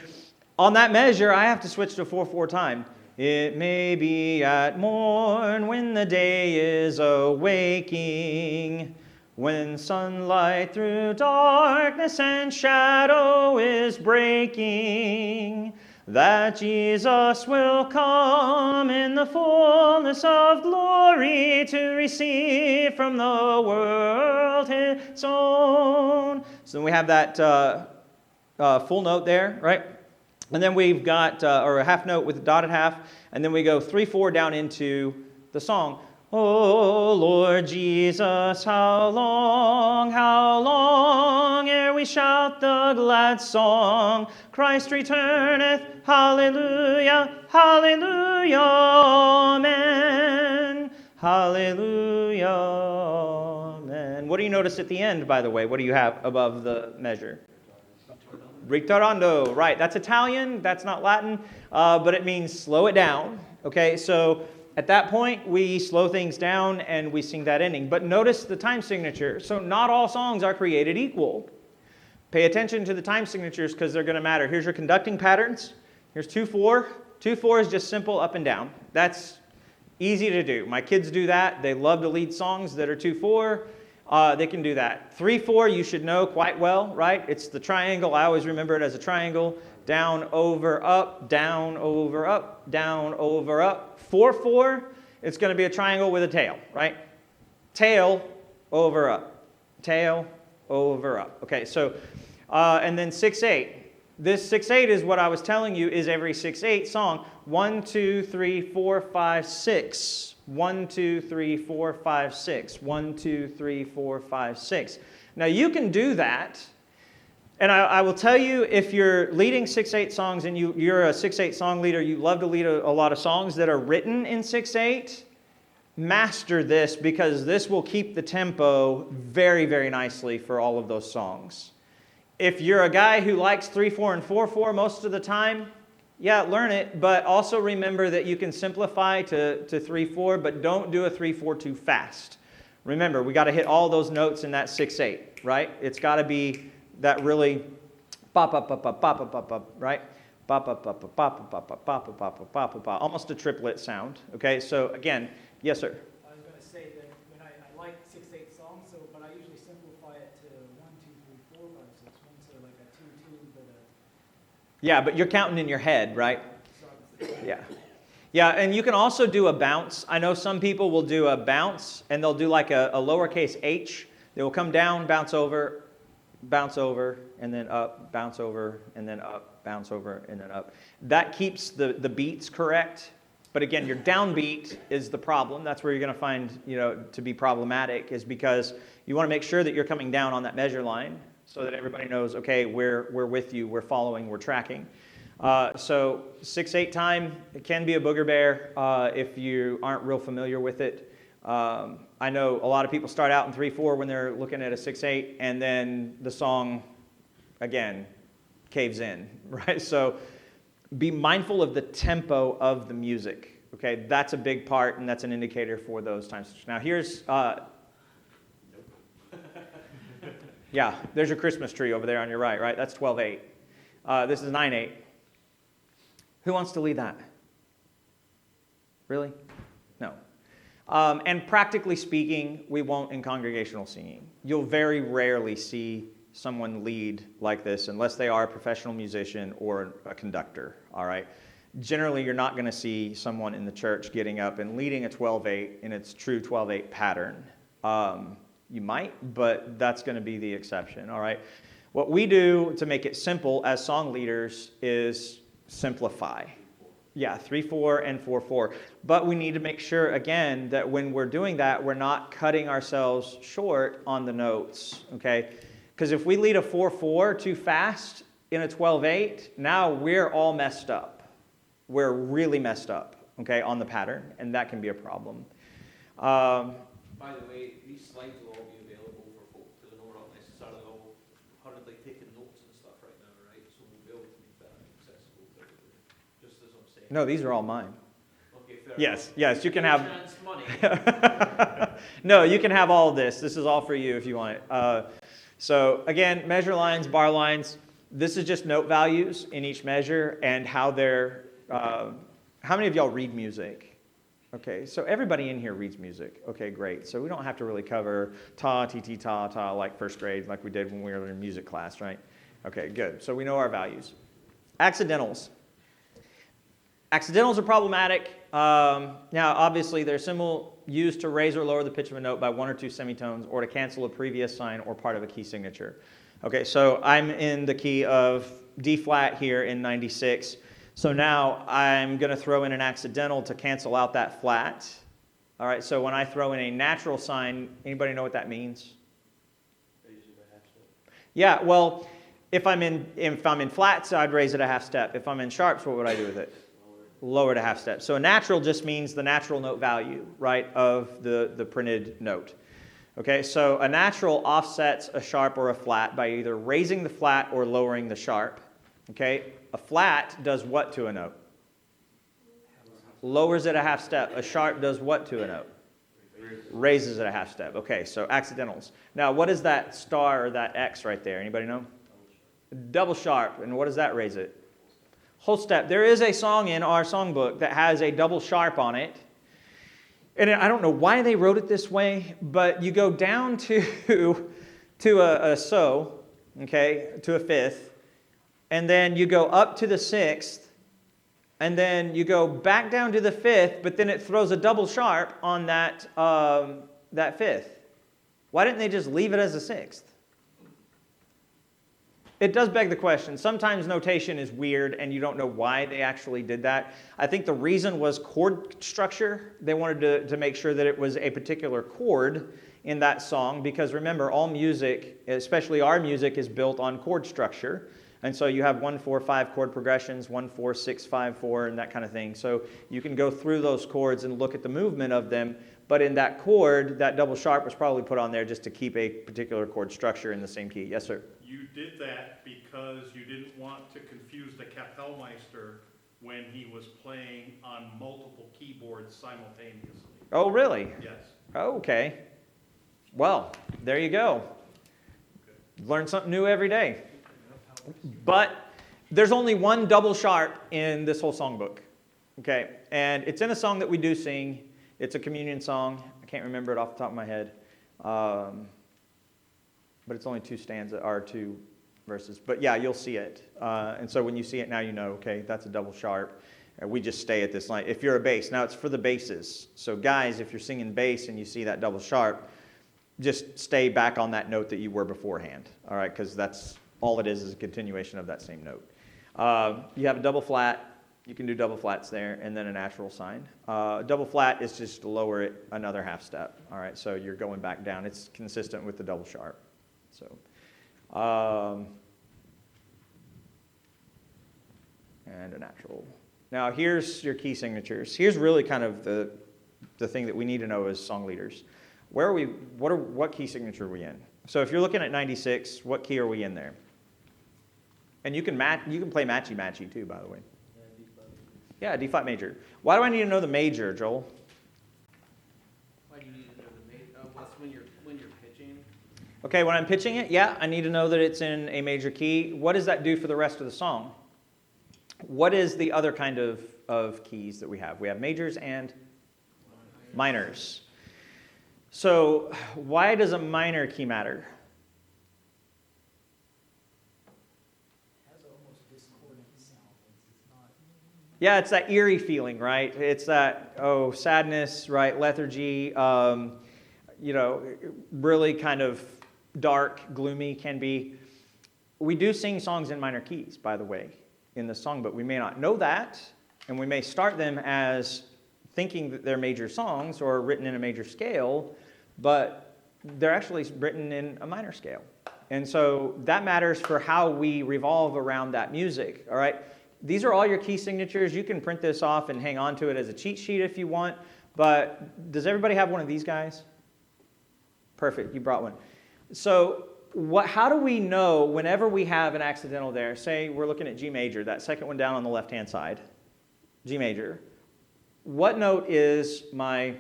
on that measure, I have to switch to 4/4 time. It may be at morn when the day is awaking, when sunlight through darkness and shadow is breaking, that Jesus will come in the fullness of glory to receive from the world his own. So we have that full note there, right? And then we've got, or a half note with a dotted half, and then we go 3/4 down into the song. Oh, Lord Jesus, how long ere we shout the glad song? Christ returneth, hallelujah, hallelujah, amen, hallelujah, amen. What do you notice at the end, by the way? What do you have above the measure? Ritornando, right, that's Italian, that's not Latin, but it means slow it down, okay? So at that point, we slow things down and we sing that ending. But notice the time signature. So not all songs are created equal. Pay attention to the time signatures because they're going to matter. Here's your conducting patterns. Here's 2/4. 2/4 is just simple up and down. That's easy to do. My kids do that. They love to lead songs that are 2/4. They can do that. 3/4 you should know quite well, right? It's the triangle. I always remember it as a triangle. down, over, up, down, over, up, down, over, up. 4/4, it's going to be a triangle with a tail, right? Tail, over, up. Tail, over, up. Okay, so, and then 6/8. This 6/8 is what I was telling you is every 6/8 song. 1, 2, 3, 4, 5, 6. 1, 2, 3, 4, 5, 6. 1, 2, 3, 4, 5, 6. Now you can do that. And I will tell you, if you're leading 6/8 songs and you're a 6/8 song leader, you love to lead a lot of songs that are written in 6/8, master this because this will keep the tempo very, very nicely for all of those songs. If you're a guy who likes 3/4 and 4/4 most of the time, yeah, learn it, but also remember that you can simplify to 3/4, but don't do a 3/4 too fast. Remember, we got to hit all those notes in that 6/8, right? It's got to be that really pop up, right? Pop up, almost a triplet sound. Okay, so again, yes, sir. I was going to say that when I like 6/8 songs, but I usually simplify it to 1, 2, 3, 4, 5, 6. One, so like a 2, 2, but a. Yeah, but you're counting in your head, right? So Yeah. Yeah, and you can also do a bounce. I know some people will do a bounce, and they'll do like a lowercase h. They will come down, bounce over, and then up, bounce over, and then up, bounce over, and then up. That keeps the beats correct. But again, your downbeat is the problem. That's where you're going to find, to be problematic, is because you want to make sure that you're coming down on that measure line so that everybody knows, okay, we're with you, we're following, we're tracking. So 6/8 time, it can be a booger bear if you aren't real familiar with it. I know a lot of people start out in 3/4 when they're looking at a 6/8, and then the song, again, caves in, right? So be mindful of the tempo of the music, okay? That's a big part, and that's an indicator for those times. Now here's, yeah, there's your Christmas tree over there on your right? That's 12/8. This is 9/8. Who wants to lead that? Really? No. And practically speaking, we won't in congregational singing. You'll very rarely see someone lead like this unless they are a professional musician or a conductor, all right? Generally, you're not going to see someone in the church getting up and leading a 12/8 in its true 12/8 pattern. You might, but that's going to be the exception, all right? What we do to make it simple as song leaders is simplify. Yeah, 3/4 and 4/4. But we need to make sure, again, that when we're doing that, we're not cutting ourselves short on the notes, okay? Because if we lead a 4/4 too fast in a 12/8, now we're all messed up. We're really messed up, okay, on the pattern, and that can be a problem. By the way, these slides will all be available for folk because I know we're not necessarily all hurriedly taking notes and stuff right now, right? So we'll be able to make that accessible to everybody, just as I'm saying. No, these are all mine. Okay, fair Yes, enough. yes, you can have... Chance money. No, you can have all of this. This is all for you if you want it. So again, measure lines, bar lines. This is just note values in each measure and how they're... how many of y'all read music? Okay, so everybody in here reads music. Okay, great. So we don't have to really cover ta, ti, ti, ta, ta, like first grade, like we did when we were in music class, right? Okay, good. So we know our values. Accidentals. Accidentals are problematic. Now, obviously, they're used to raise or lower the pitch of a note by 1 or 2 semitones or to cancel a previous sign or part of a key signature. Okay, so I'm in the key of D flat here in 96. So now I'm going to throw in an accidental to cancel out that flat. All right, so when I throw in a natural sign, anybody know what that means? Yeah, well, if I'm in flats, I'd raise it a half step. If I'm in sharps, what would I do with it? Lower it a half step. So a natural just means the natural note value, right, of the printed note. Okay, so a natural offsets a sharp or a flat by either raising the flat or lowering the sharp. Okay, a flat does what to a note? Lowers it a half step. A sharp does what to a note? Raises it a half step. Okay, so accidentals. Now, what is that star or that X right there? Anybody know? Double sharp. And what does that raise it? Whole step. There is a song in our songbook that has a double sharp on it. And I don't know why they wrote it this way, but you go down to a so, okay, to a fifth, and then you go up to the 6th, and then you go back down to the 5th, but then it throws a double sharp on that 5th. Why didn't they just leave it as a 6th? It does beg the question. Sometimes notation is weird and you don't know why they actually did that. I think the reason was chord structure. They wanted to make sure that it was a particular chord in that song, because remember, all music, especially our music, is built on chord structure. And so you have 1-4-5 chord progressions, 1-4-6-5-4, and that kind of thing. So you can go through those chords and look at the movement of them. But in that chord, that double sharp was probably put on there just to keep a particular chord structure in the same key. Yes, sir? You did that because you didn't want to confuse the Kapellmeister when he was playing on multiple keyboards simultaneously. Oh, really? Yes. Oh, okay. Well, there you go. Learn something new every day. But there's only one double sharp in this whole songbook. Okay? And it's in a song that we do sing. It's a communion song. I can't remember it off the top of my head. But it's only 2 stanzas, or 2 verses. But yeah, you'll see it. And so when you see it now, you know, okay, that's a double sharp. And we just stay at this line. If you're a bass, now it's for the basses. So guys, if you're singing bass and you see that double sharp, just stay back on that note that you were beforehand. All right, because that's all it is a continuation of that same note. You have a double flat. You can do double flats there, and then a natural sign. Double flat is just to lower it another half step. All right, so you're going back down. It's consistent with the double sharp. So, and a natural. Now here's your key signatures. Here's really kind of the thing that we need to know as song leaders. Where are we? What key signature are we in? So if you're looking at 96, what key are we in there? And you can play matchy too, by the way. Yeah, D flat major. Why do I need to know the major, Joel? Why do you need to know the major? That's when you're pitching. Okay, when I'm pitching it, yeah, I need to know that it's in a major key. What does that do for the rest of the song? What is the other kind of keys that we have? We have majors and minors. So why does a minor key matter? It has almost discordant sound. It's not. Yeah, it's that eerie feeling, right? It's that, sadness, right? Lethargy, really kind of dark, gloomy can be. We do sing songs in minor keys, by the way, in the song, but we may not know that, and we may start them as thinking that they're major songs or written in a major scale, but they're actually written in a minor scale. And so that matters for how we revolve around that music, all right? These are all your key signatures. You can print this off and hang on to it as a cheat sheet if you want, but does everybody have one of these guys? Perfect, you brought one. So how do we know whenever we have an accidental there? Say we're looking at G major, that second one down on the left-hand side, G major. What note is my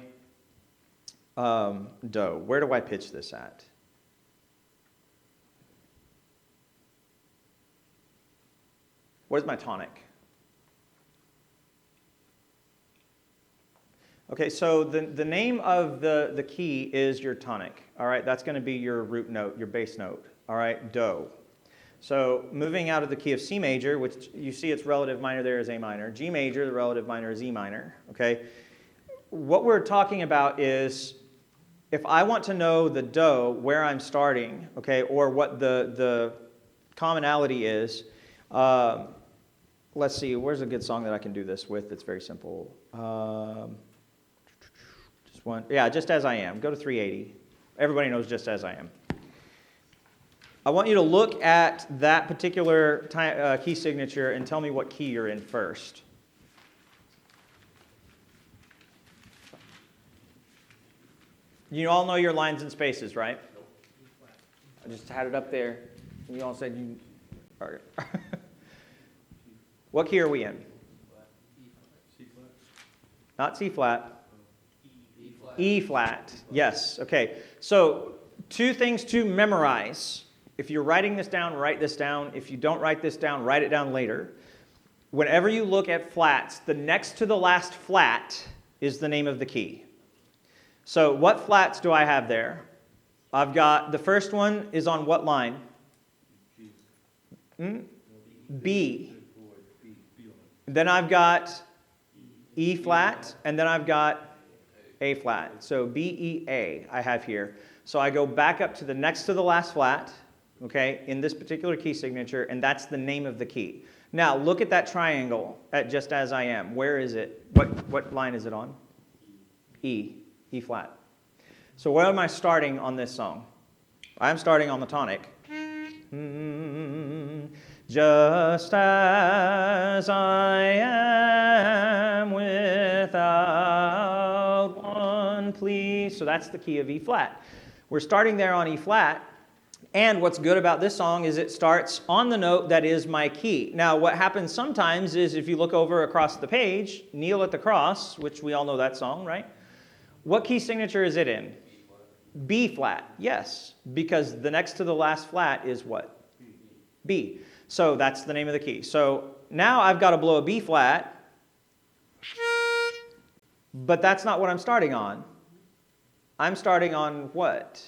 do? Where do I pitch this at? Where's my tonic? Okay, so the name of the key is your tonic. All right, that's going to be your root note, your bass note. All right, do. So moving out of the key of C major, which you see its relative minor there is A minor. G major, the relative minor is E minor. Okay, what we're talking about is if I want to know the do, where I'm starting, okay, or what the commonality is. Let's see, where's a good song that I can do this with? It's very simple. Just As I Am. Go to 380. Everybody knows Just As I Am. I want you to look at that particular key signature and tell me what key you're in first. You all know your lines and spaces, right? I just had it up there, and you all said you... All right. What key are we in? C flat. Not C flat. E flat. E flat. Yes. Okay. So 2 things to memorize. If you're writing this down, write this down. If you don't write this down, write it down later. Whenever you look at flats, the next to the last flat is the name of the key. So what flats do I have there? I've got the first one is on what line? B. Then I've got E flat, and then I've got A flat. So B, E, A I have here. So I go back up to the next to the last flat, okay, in this particular key signature, and that's the name of the key. Now look at that triangle at Just As I Am. Where is it? What line is it on? E, E flat. So where am I starting on this song? I'm starting on the tonic. Just as I am without one plea. So that's the key of E flat. We're starting there on E flat. And what's good about this song is it starts on the note that is my key. Now, what happens sometimes is if you look over across the page, Kneel at the Cross, which we all know that song, right? What key signature is it in? B flat, yes, because the next to the last flat is what? B. So that's the name of the key. So now I've got to blow a B flat, but that's not what I'm starting on. I'm starting on what?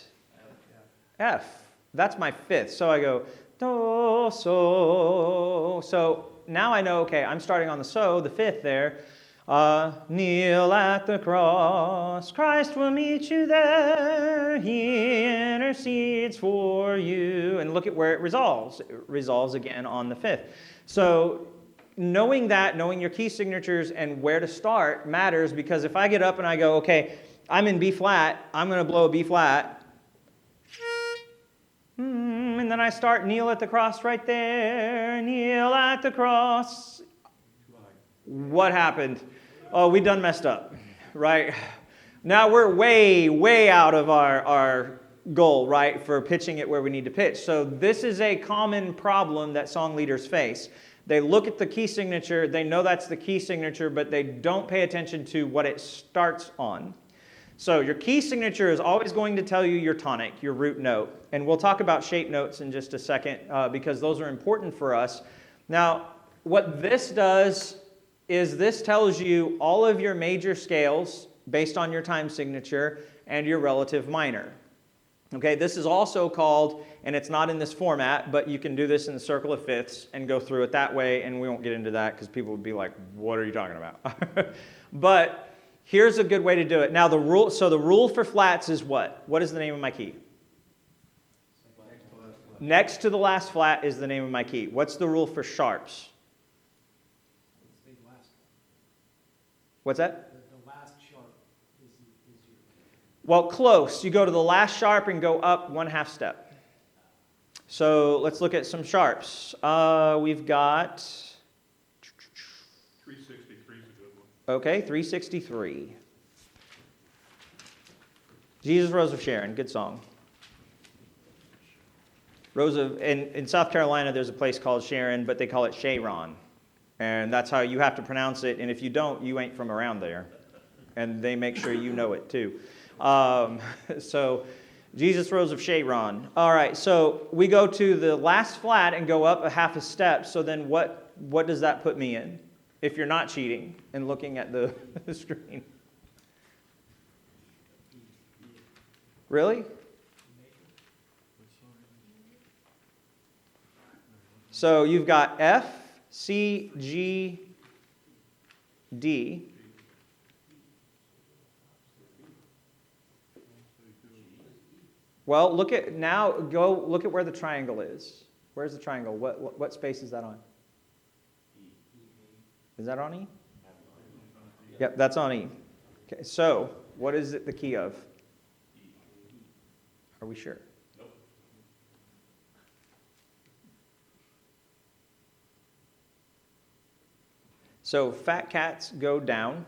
F. That's my fifth. So I go, do, so. So now I know, okay, I'm starting on the so, the fifth there. Kneel at the cross, Christ will meet you there. He intercedes for you. And look at where it resolves. It resolves again on the fifth. So knowing that, knowing your key signatures and where to start matters, because if I get up and I go, okay, I'm in B flat, I'm going to blow a B flat. And then I start kneel at the cross right there. Kneel at the cross. What happened? Oh, we done messed up, right? Now we're way, way out of our goal, right, for pitching it where we need to pitch. So this is a common problem that song leaders face. They look at the key signature, they know that's the key signature, but they don't pay attention to what it starts on. So your key signature is always going to tell you your tonic, your root note. And we'll talk about shape notes in just a second because those are important for us. Now, what this does is this tells you all of your major scales based on your time signature and your relative minor. Okay, this is also called, and it's not in this format, but you can do this in the circle of fifths and go through it that way, and we won't get into that because people would be like, what are you talking about? But here's a good way to do it. Now the rule for flats is what? What is the name of my key? Next to the last flat is the name of my key. What's the rule for sharps? What's that? The last sharp is your... Well, close. You go to the last sharp and go up 1/2 step. So let's look at some sharps. We've got... 363 is a good one. Okay, 363. Jesus Rose of Sharon, good song. In South Carolina, there's a place called Sharon, but they call it Sharon. And that's how you have to pronounce it. And if you don't, you ain't from around there. And they make sure you know it too. So Jesus Rose of Sharon. All right, so we go to the last flat and go up 1/2 step. So then what does that put me in? If you're not cheating and looking at the screen. Really? So you've got F, C, G, D. Well, look at where the triangle is. Where's the triangle? What space is that on? Is that on E? Yep, that's on E. Okay, so what is it the key of? Are we sure? Nope. So fat cats go down.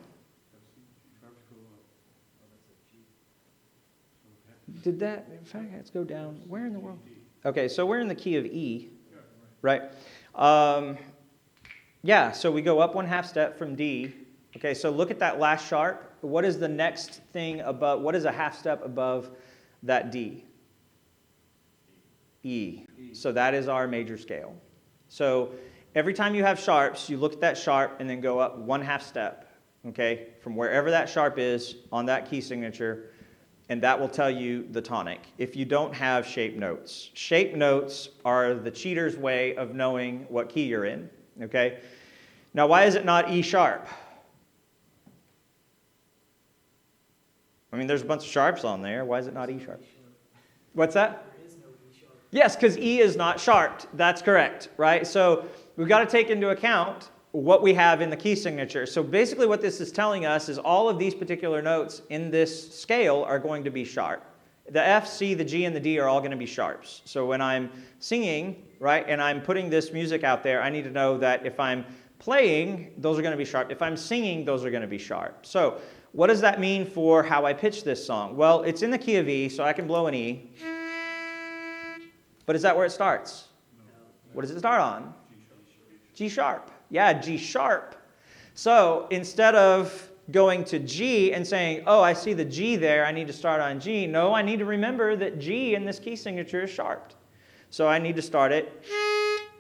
Did that fat cats go down? Where in the world? Okay, so we're in the key of E, right? Yeah, so we go up 1/2 step from D. Okay, so look at that last sharp. What is the next thing above? What is a 1/2 step above that D? E. So that is our major scale. So every time you have sharps, you look at that sharp and then go up 1/2 step, okay, from wherever that sharp is on that key signature and that will tell you the tonic if you don't have shape notes. Shape notes are the cheater's way of knowing what key you're in, okay? Now, why is it not E sharp? I mean, there's a bunch of sharps on there. Why is it not E sharp? What's that? There is no E sharp. Yes, because E is not sharped. That's correct, right? So we've got to take into account what we have in the key signature. So basically what this is telling us is all of these particular notes in this scale are going to be sharp. The F, C, the G, and the D are all going to be sharps. So when I'm singing, right, and I'm putting this music out there, I need to know that if I'm playing, those are going to be sharp. If I'm singing, those are going to be sharp. So what does that mean for how I pitch this song? Well, it's in the key of E, so I can blow an E. But is that where it starts? What does it start on? G sharp. Yeah, G sharp. So instead of going to G and saying, oh, I see the G there, I need to start on G. No, I need to remember that G in this key signature is sharped. So I need to start it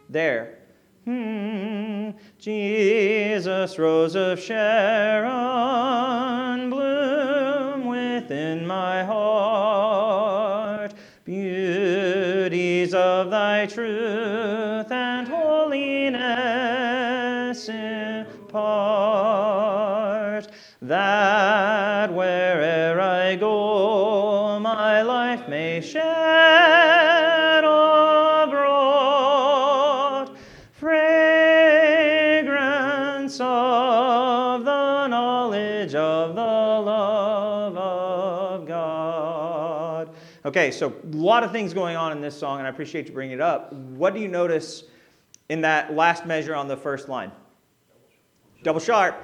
there. Jesus, Rose of Sharon, bloom within my heart. Beauties of thy truth and holiness impart, that where'er I go, my life may shed abroad fragrance of the knowledge of the love of God. Okay, so a lot of things going on in this song, and I appreciate you bringing it up. What do you notice in that last measure on the first line? Double sharp.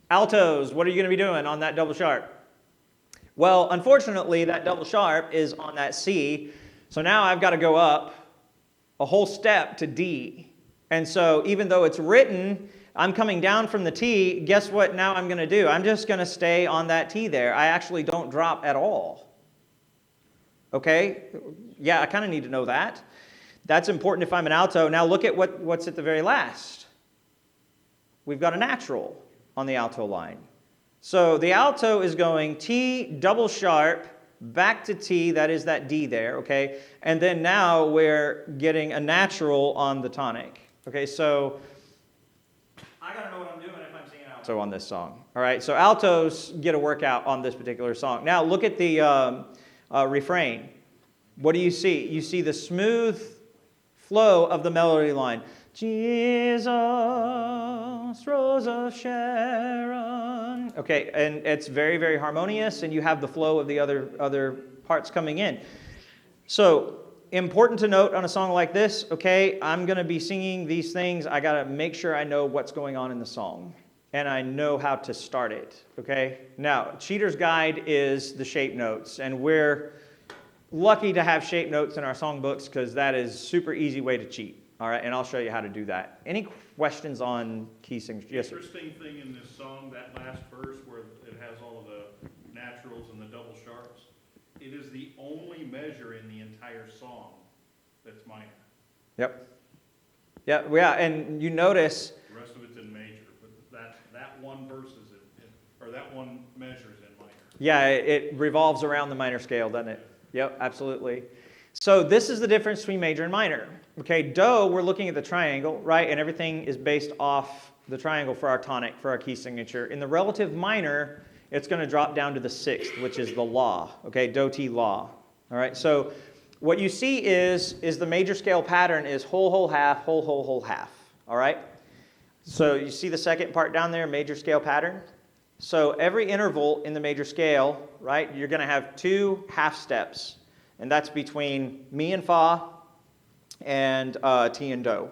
Altos, what are you going to be doing on that double sharp? Well, unfortunately, that double sharp is on that C, so now I've got to go up a whole step to D. And so even though it's written, I'm coming down from the T, guess what now I'm going to do? I'm just going to stay on that T there. I actually don't drop at all. Okay? Yeah, I kind of need to know that. That's important if I'm an alto. Now look at what's at the very last. We've got a natural on the alto line. So the alto is going T, double sharp, back to T, that is that D there, okay? And then now we're getting a natural on the tonic. Okay, so I gotta know what I'm doing if I'm singing alto on this song. All right, so altos get a workout on this particular song. Now look at the refrain. What do you see? You see the smooth flow of the melody line. Jesus, Rose of Sharon. Okay, and it's very, very harmonious, and you have the flow of the other parts coming in. So, important to note on a song like this, okay, I'm going to be singing these things. I got to make sure I know what's going on in the song, and I know how to start it, okay? Now, Cheater's Guide is the shape notes, and we're lucky to have shape notes in our songbooks because that is a super easy way to cheat. All right, and I'll show you how to do that. Any questions on key signature? Yes, sir. Interesting thing in this song, that last verse where it has all of the naturals and the double sharps, it is the only measure in the entire song that's minor. Yep. Yeah, and you notice. The rest of it's in major, but that one verse is or that one measure is in minor. Yeah, it revolves around the minor scale, doesn't it? Yep, absolutely. So this is the difference between major and minor. Okay, Do, we're looking at the triangle, right? And everything is based off the triangle for our tonic, for our key signature. In the relative minor, it's going to drop down to the sixth, which is the law. Okay, Do, Ti, La. All right, so what you see is the major scale pattern is whole, whole, half, whole, whole, whole, half. All right? So you see the second part down there, major scale pattern? So every interval in the major scale, right, you're going to have two half steps. And that's between Mi and Fa and Ti and Do. All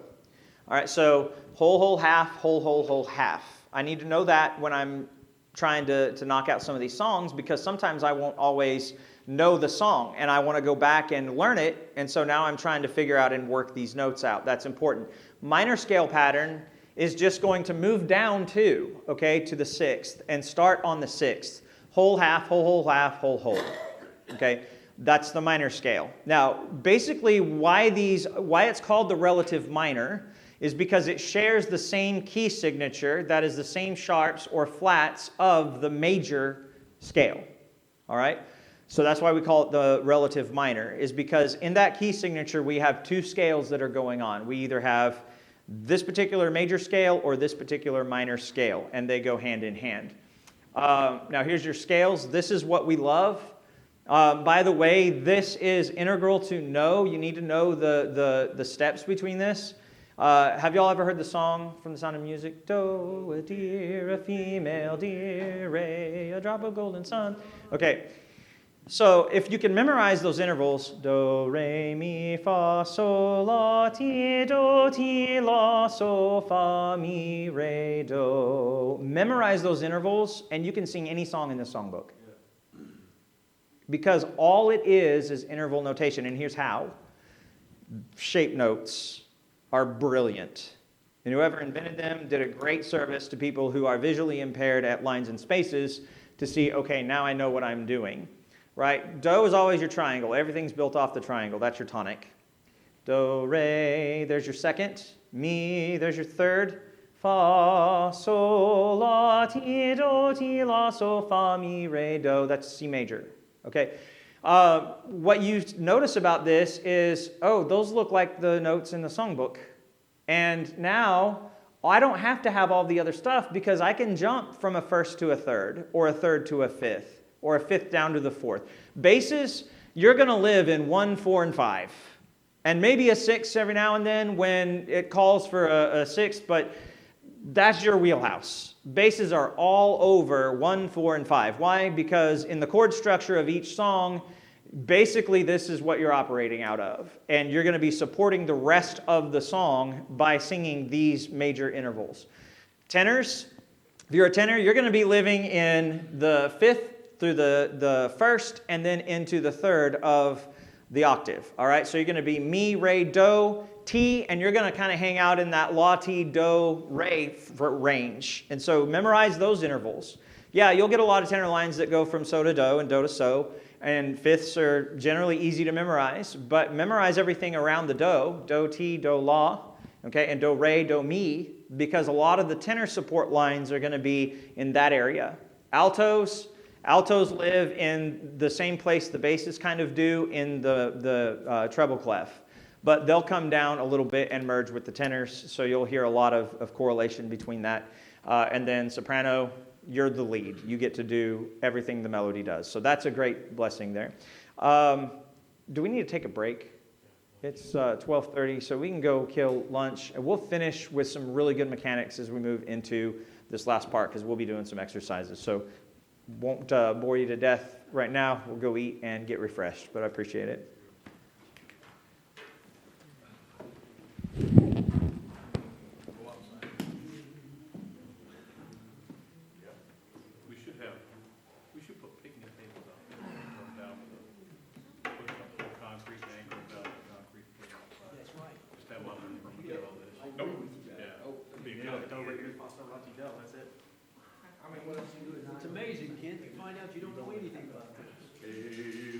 right, so whole, whole, half, whole, whole, whole, half. I need to know that when I'm trying to knock out some of these songs because sometimes I won't always know the song and I want to go back and learn it. And so now I'm trying to figure out and work these notes out. That's important. Minor scale pattern is just going to move down to the sixth and start on the sixth. Whole, half, whole, whole, half, whole, whole. Okay? That's the minor scale. Now, basically why it's called the relative minor is because it shares the same key signature, that is the same sharps or flats of the major scale. All right? So that's why we call it the relative minor, is because in that key signature we have two scales that are going on. We either have this particular major scale or this particular minor scale, and they go hand in hand. Now here's your scales. This is what we love. By the way, this is integral to know. You need to know the steps between this. Have y'all ever heard the song from The Sound of Music? Do, a deer, a female deer, re, a drop of golden sun. Okay, so if you can memorize those intervals, do, re, mi, fa, sol, la, ti, do, ti, la, so, fa, mi, re, do. Memorize those intervals, and you can sing any song in this songbook. Because all it is interval notation, and here's how. Shape notes are brilliant. And whoever invented them did a great service to people who are visually impaired at lines and spaces to see, okay, now I know what I'm doing. Right? Do is always your triangle. Everything's built off the triangle. That's your tonic. Do, re, there's your second. Mi, there's your third. Fa, sol, la, ti, do, ti, la, so, fa, mi, re, do. That's C major. Okay. What you notice about this is, oh, those look like the notes in the songbook. And now I don't have to have all the other stuff because I can jump from a first to a third, or a third to a fifth, or a fifth down to the fourth. Basses, you're going to live in 1, 4, and 5. And maybe a 6 every now and then when it calls for a 6, but that's your wheelhouse. Basses are all over 1, 4, and 5. Why? Because in the chord structure of each song, basically this is what you're operating out of. And you're going to be supporting the rest of the song by singing these major intervals. Tenors, if you're a tenor, you're going to be living in the 5th through the 1st and then into the 3rd of the octave. All right, so you're going to be mi, re, do, ti, and you're going to kind of hang out in that la, ti, do, re range. And so memorize those intervals. Yeah, you'll get a lot of tenor lines that go from so to do and do to so, and fifths are generally easy to memorize, but memorize everything around the do, ti, do, la, okay, and do, re, do, mi, because a lot of the tenor support lines are going to be in that area. Altos live in the same place the basses kind of do in the treble clef. But they'll come down a little bit and merge with the tenors, so you'll hear a lot of correlation between that. And then soprano, you're the lead. You get to do everything the melody does. So that's a great blessing there. Do we need to take a break? It's 12:30, so we can go kill lunch. And we'll finish with some really good mechanics as we move into this last part, because we'll be doing some exercises. So won't bore you to death right now. We'll go eat and get refreshed, but I appreciate it. We should put picnic tables out there, down with put some concrete anchors out, concrete outside. That's right. Just have one from all this. Yeah. Be That's it. I mean, what else you do? It's amazing, kid. You find out you don't know anything about it.